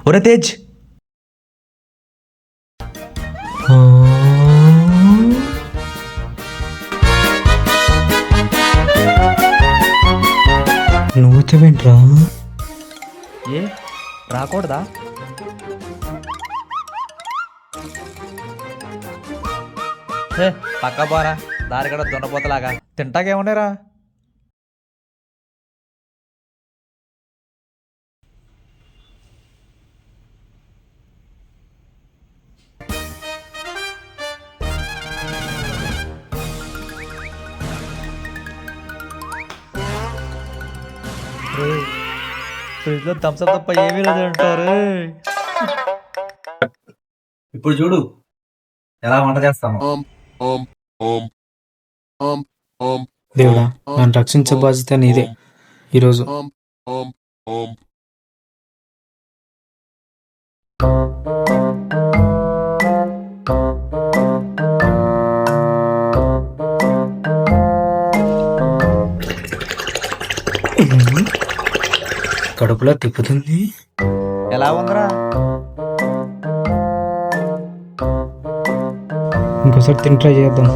ఒరే తేజ్, నువ్వు వచ్చావేంట్రా? ఏ రాకూడదా? పక్క పోరా, దారి కూడా దున్నపోతలాగా తింటాకేమున్నారా. ఫ్రిడ్జ్లో థమ్స్అప్ తప్ప ఏమీ లేదు అంటారు. ఇప్పుడు చూడు ఎలా వంట చేస్తాము. దేవుడా, నన్ను రక్షించే బాధ్యత నీదే ఈరోజు. కడుపులో తిప్పుతుంది. ఎలా ఉందిరా? ఇంకోసారి తిని ట్రై చేద్దాం.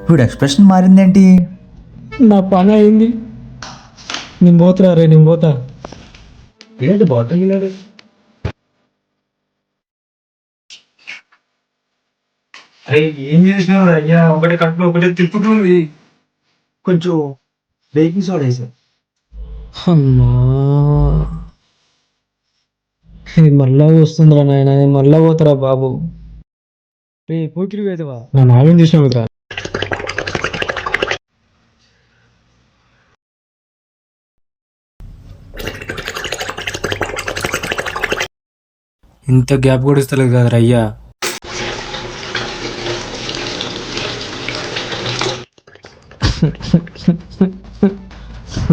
ఇప్పుడు ఎక్స్ప్రెషన్ మారిందేంటి? నా పని అయింది. నేను పోతురా రే, నేను పోతా. ఏంటి పోతాడు? అరే ఏం చేసినావు అయ్యా? ఒకటి కట్టులో ఒకటి తిప్పుతుంది. కొంచెం బేకింగ్ సోడా వేసా. అమ్మా, ఇది మళ్ళా వస్తుందిరా నాయన, మళ్ళా పోతారా బాబు. రే పోకిరి వేదవా, నా నాగం చేసినావు కదా. ఇంత గ్యాప్ కూడా ఇస్తలేదు కదరా అయ్యా.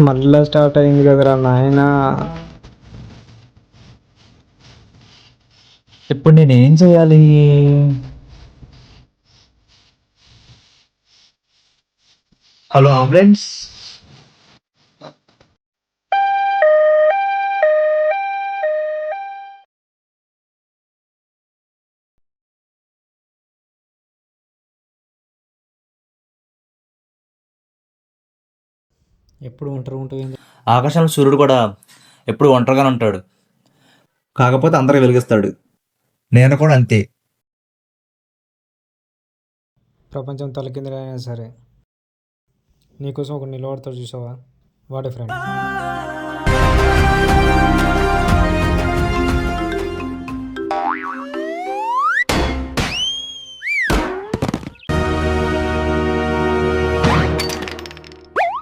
మళ్ళా స్టార్ట్ అయింది కదరా నాయన. ఇప్పుడు నేనేం చేయాలి? Hello ambulance. ఎప్పుడు ఒంటరి ఉంటుంది. ఆకాశంలో సూర్యుడు కూడా ఎప్పుడు ఒంటరిగానే ఉంటాడు, కాకపోతే అందరికి వెలిగిస్తాడు. నేను కూడా అంతే. ప్రపంచం తలకిందులైనా సరే నీకోసం ఒక నిలబడతాడు, చూసావా? వాడే friend.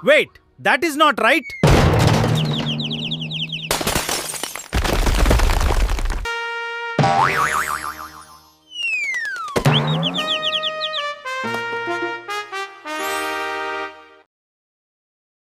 Wait, that is not right.